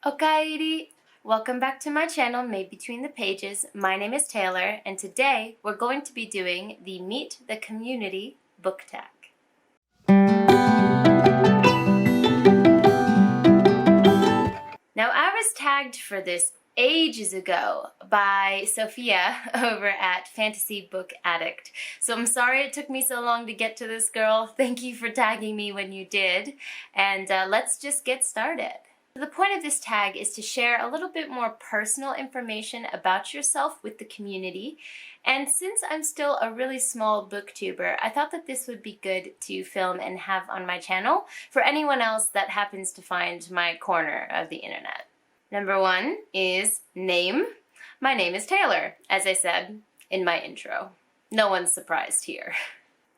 Okaeri! Welcome back to my channel, Made Between the Pages. My name is Taylor, and today we're going to be doing the Meet the Community book tag. Now, I was tagged for this ages ago by Sophia over at Fantasy Book Addict. So I'm sorry it took me so long to get to this girl. Thank you for tagging me when you did. And let's just get started. The point of this tag is to share a little bit more personal information about yourself with the community. And since I'm still a really small booktuber, I thought that this would be good to film and have on my channel for anyone else that happens to find my corner of the internet. Number 1 is name. My name is Taylor, as I said in my intro. No one's surprised here.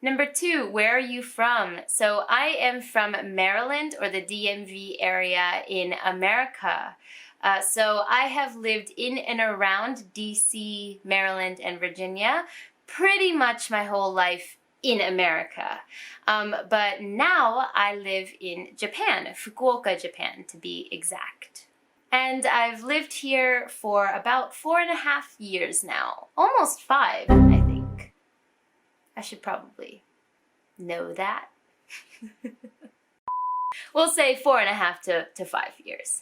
Number 2, where are you from? So I am from Maryland, or the DMV area in America. So I have lived in and around DC, Maryland, and Virginia pretty much my whole life in America. But now I live in Japan, Fukuoka, Japan, to be exact. And I've lived here for about 4.5 years now. Almost 5, I think. I should probably know that. We'll say 4.5 to 5 years.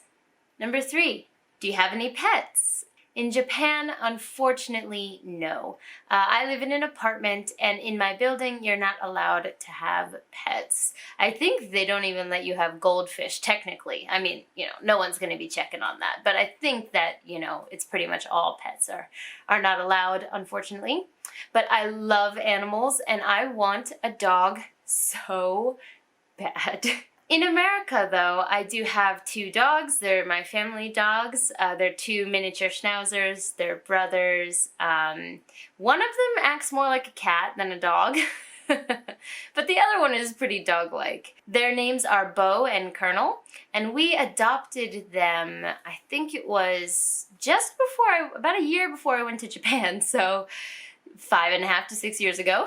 Number 3, do you have any pets? In Japan, unfortunately, no. I live in an apartment, and in my building, you're not allowed to have pets. I think they don't even let you have goldfish, technically. I mean, no one's going to be checking on that. But I think that, it's pretty much all pets are not allowed, unfortunately. But I love animals, and I want a dog so bad. In America, though, I do have 2 dogs. They're my family dogs. They're 2 miniature schnauzers. They're brothers. One of them acts more like a cat than a dog, but the other one is pretty dog-like. Their names are Bo and Colonel, and we adopted them, I think it was just about a year before I went to Japan, so 5.5 to 6 years ago.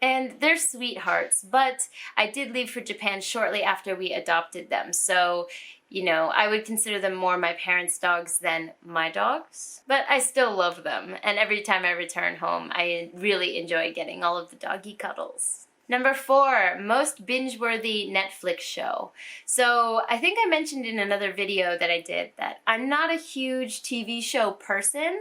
And they're sweethearts, but I did leave for Japan shortly after we adopted them, so I would consider them more my parents' dogs than my dogs, but I still love them, and every time I return home I really enjoy getting all of the doggy cuddles. Number 4, most binge-worthy Netflix show. So I think I mentioned in another video that I did that I'm not a huge TV show person.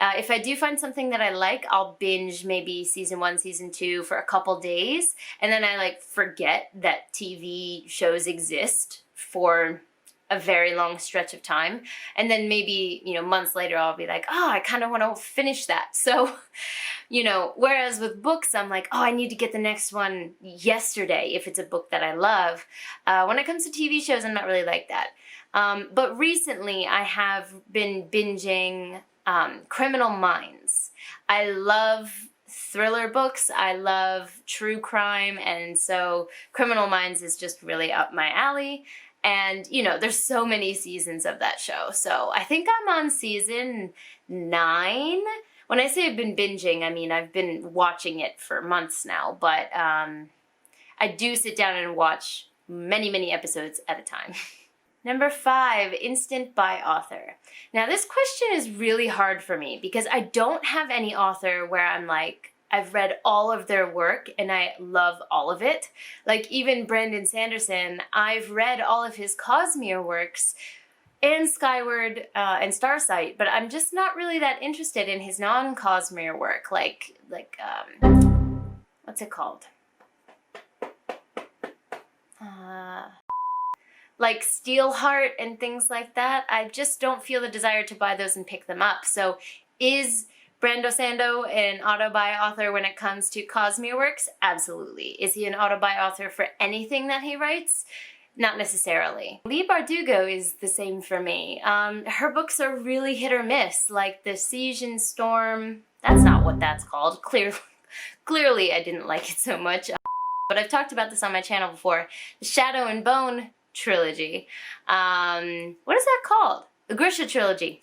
If I do find something that I like, I'll binge maybe season 1, season 2 for a couple days, and then I forget that TV shows exist for a very long stretch of time, and then maybe months later I'll be like, oh, I kind of want to finish that. So whereas with books I'm like, oh, I need to get the next one yesterday if it's a book that I love. When it comes to TV shows, I'm not really like that. But recently I have been binging Criminal Minds. I love thriller books, I love true crime, and so Criminal Minds is just really up my alley. And, there's so many seasons of that show. So I think I'm on season 9. When I say I've been binging, I mean I've been watching it for months now. But I do sit down and watch many, many episodes at a time. Number 5, instant buy author. Now this question is really hard for me because I don't have any author where I'm like, I've read all of their work and I love all of it. Like even Brandon Sanderson, I've read all of his Cosmere works and Skyward and Starsight, but I'm just not really that interested in his non-Cosmere work, like what's it called? Like Steelheart and things like that. I just don't feel the desire to buy those and pick them up. So is Brando Sando an auto-buy author when it comes to Cosmere works? Absolutely. Is he an auto-buy author for anything that he writes? Not necessarily. Leigh Bardugo is the same for me. Her books are really hit or miss, like The Siege and Storm. That's not what that's called. Clearly I didn't like it so much. But I've talked about this on my channel before. The Shadow and Bone trilogy. What is that called? The Grisha trilogy.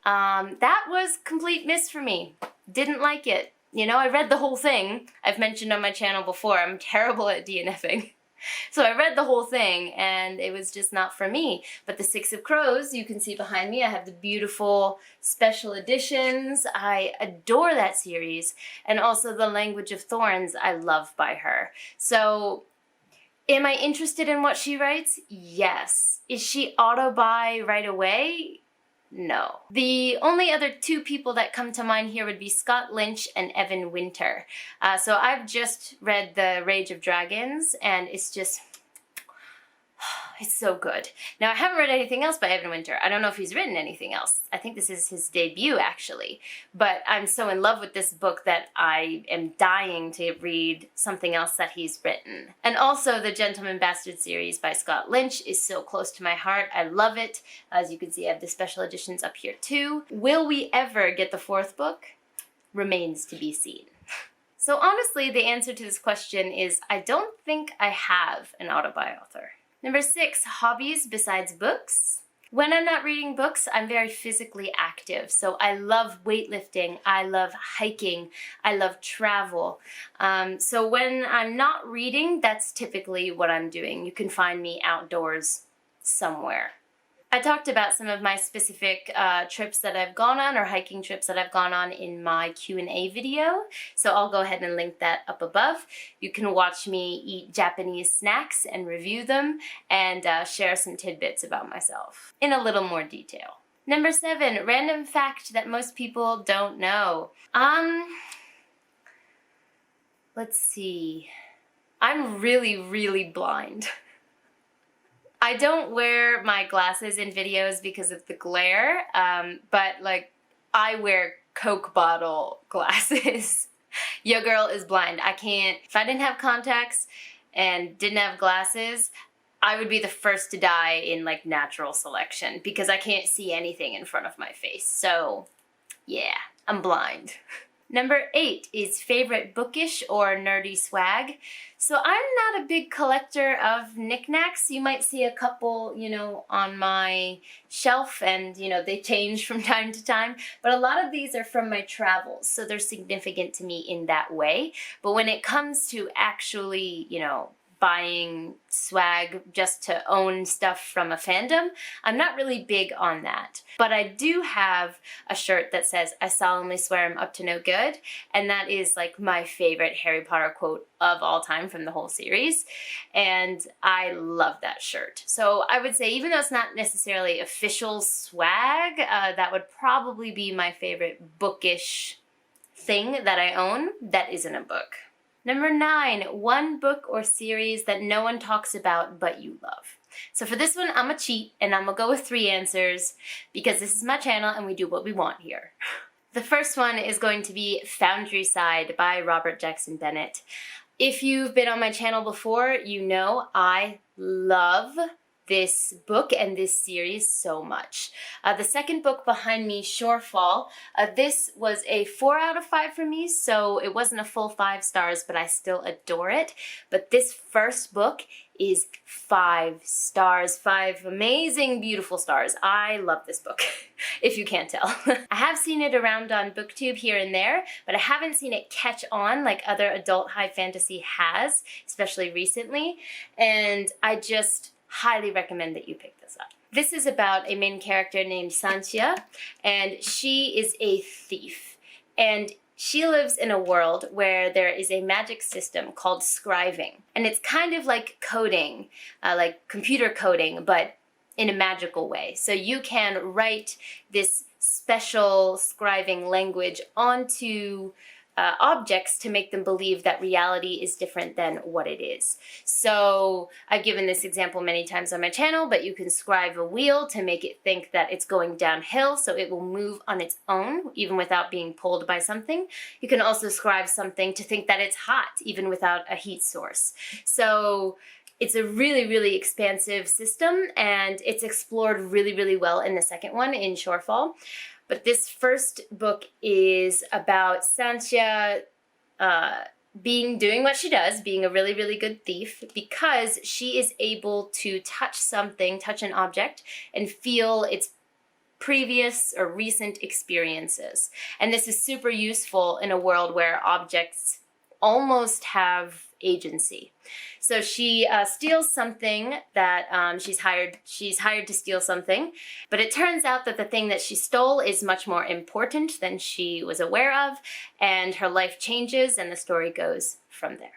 That was complete miss for me. Didn't like it. I read the whole thing. I've mentioned on my channel before, I'm terrible at DNFing. So I read the whole thing and it was just not for me. But The Six of Crows, you can see behind me, I have the beautiful special editions. I adore that series. And also The Language of Thorns, I love by her. So am I interested in what she writes? Yes. Is she auto-buy right away? No. The only other two people that come to mind here would be Scott Lynch and Evan Winter. So I've just read The Rage of Dragons, and it's just... it's so good. Now, I haven't read anything else by Evan Winter. I don't know if he's written anything else. I think this is his debut, actually. But I'm so in love with this book that I am dying to read something else that he's written. And also, the Gentleman Bastard series by Scott Lynch is so close to my heart. I love it. As you can see, I have the special editions up here, too. Will we ever get the fourth book? Remains to be seen. So honestly, the answer to this question is I don't think I have an auto-buy author. Number 6, hobbies besides books. When I'm not reading books, I'm very physically active. So I love weightlifting, I love hiking, I love travel. So when I'm not reading, that's typically what I'm doing. You can find me outdoors somewhere. I talked about some of my specific trips that I've gone on, or hiking trips that I've gone on, in my Q&A video, so I'll go ahead and link that up above. You can watch me eat Japanese snacks and review them, and share some tidbits about myself in a little more detail. Number 7, random fact that most people don't know. Let's see. I'm really, really blind. I don't wear my glasses in videos because of the glare, but like, I wear Coke bottle glasses. Your girl is blind. I can't, if I didn't have contacts and didn't have glasses, I would be the first to die in like natural selection because I can't see anything in front of my face. So yeah, I'm blind. Number 8 is favorite bookish or nerdy swag. So I'm not a big collector of knickknacks. You might see a couple, on my shelf, and, they change from time to time. But a lot of these are from my travels, so they're significant to me in that way. But when it comes to actually, buying swag just to own stuff from a fandom, I'm not really big on that. But I do have a shirt that says, "I solemnly swear I'm up to no good," and that is like my favorite Harry Potter quote of all time from the whole series, and I love that shirt. So I would say, even though it's not necessarily official swag, that would probably be my favorite bookish thing that I own that isn't a book. Number 9, one book or series that no one talks about but you love. So for this one, I'm gonna cheat and I'm gonna go with 3 answers because this is my channel and we do what we want here. The first one is going to be Foundry Side by Robert Jackson Bennett. If you've been on my channel before, you know I love this book and this series so much. The second book behind me, Shorefall, this was a 4 out of 5 for me, so it wasn't a full 5 stars, but I still adore it. But this first book is 5 stars, 5 amazing, beautiful stars. I love this book, if you can't tell. I have seen it around on Booktube here and there, but I haven't seen it catch on like other adult high fantasy has, especially recently, and I just highly recommend that you pick this up. This is about a main character named Santia, and she is a thief. And she lives in a world where there is a magic system called scriving. And it's kind of like coding, like computer coding, but in a magical way. So you can write this special scriving language onto objects to make them believe that reality is different than what it is. So I've given this example many times on my channel, but you can scribe a wheel to make it think that it's going downhill, so it will move on its own, even without being pulled by something. You can also scribe something to think that it's hot, even without a heat source. So it's a really, really expansive system, and it's explored really, really well in the second one, in Shorefall. But this first book is about Santia doing what she does, being a really, really good thief, because she is able to touch an object, and feel its previous or recent experiences. And this is super useful in a world where objects almost have agency. So she steals something that she's hired to steal something, but it turns out that the thing that she stole is much more important than she was aware of, and her life changes and the story goes from there.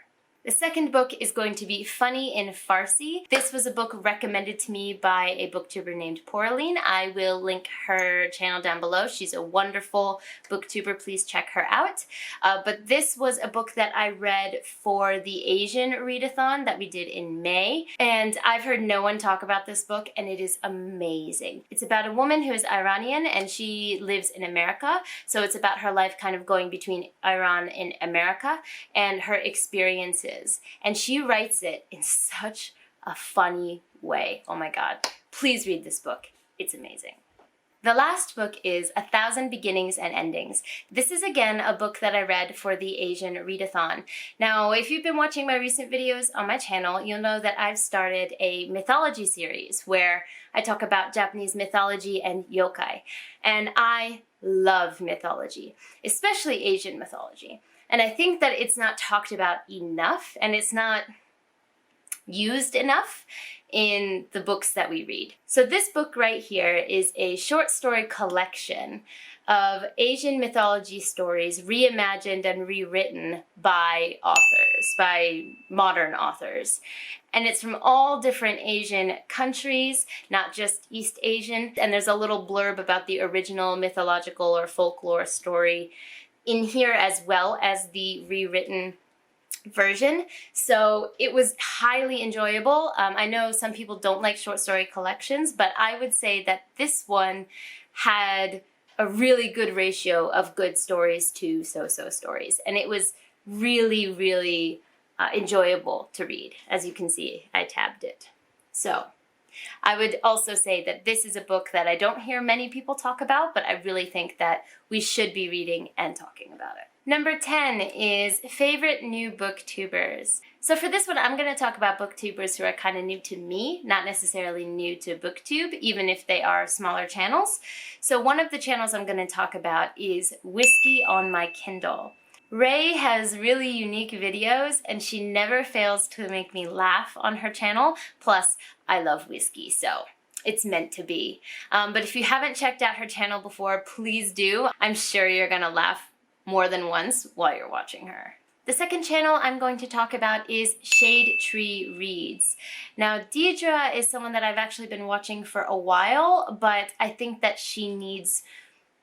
The second book is going to be Funny in Farsi. This was a book recommended to me by a booktuber named Poraline. I will link her channel down below. She's a wonderful booktuber. Please check her out. But this was a book that I read for the Asian readathon that we did in May. And I've heard no one talk about this book, and it is amazing. It's about a woman who is Iranian, and she lives in America. So it's about her life kind of going between Iran and America and her experiences. And she writes it in such a funny way. Oh my God. Please read this book. It's amazing. The last book is 1,000 Beginnings and Endings. This is again a book that I read for the Asian readathon. Now, if you've been watching my recent videos on my channel, you'll know that I've started a mythology series where I talk about Japanese mythology and yokai. And I love mythology, especially Asian mythology. And I think that it's not talked about enough, and it's not used enough in the books that we read. So this book right here is a short story collection of Asian mythology stories reimagined and rewritten by authors, by modern authors. And it's from all different Asian countries, not just East Asian. And there's a little blurb about the original mythological or folklore story in here, as well as the rewritten version. So it was highly enjoyable. I know some people don't like short story collections, but I would say that this one had a really good ratio of good stories to so-so stories. And it was really, really enjoyable to read. As you can see, I tabbed it. So I would also say that this is a book that I don't hear many people talk about, but I really think that we should be reading and talking about it. Number 10 is favorite new booktubers. So for this one, I'm going to talk about booktubers who are kind of new to me, not necessarily new to booktube, even if they are smaller channels. So one of the channels I'm going to talk about is Whiskey on My Kindle. Ray has really unique videos, and she never fails to make me laugh on her channel. Plus, I love whiskey, so it's meant to be. But if you haven't checked out her channel before, please do. I'm sure you're gonna laugh more than once while you're watching her. The second channel I'm going to talk about is Shade Tree Reads. Now, Deidre is someone that I've actually been watching for a while, but I think that she needs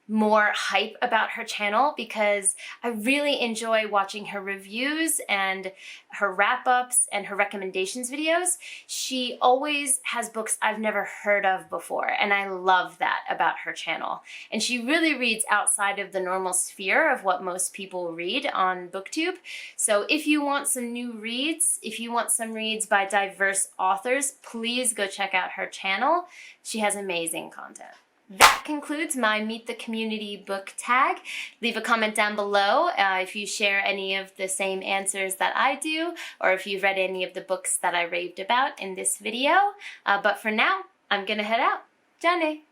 more hype about her channel because I really enjoy watching her reviews and her wrap-ups and her recommendations videos. She always has books I've never heard of before, and I love that about her channel. And she really reads outside of the normal sphere of what most people read on BookTube. So if you want some new reads, if you want some reads by diverse authors, please go check out her channel. She has amazing content. That concludes my Meet the Community book tag. Leave a comment down below if you share any of the same answers that I do, or if you've read any of the books that I raved about in this video. But for now, I'm gonna head out. Jane!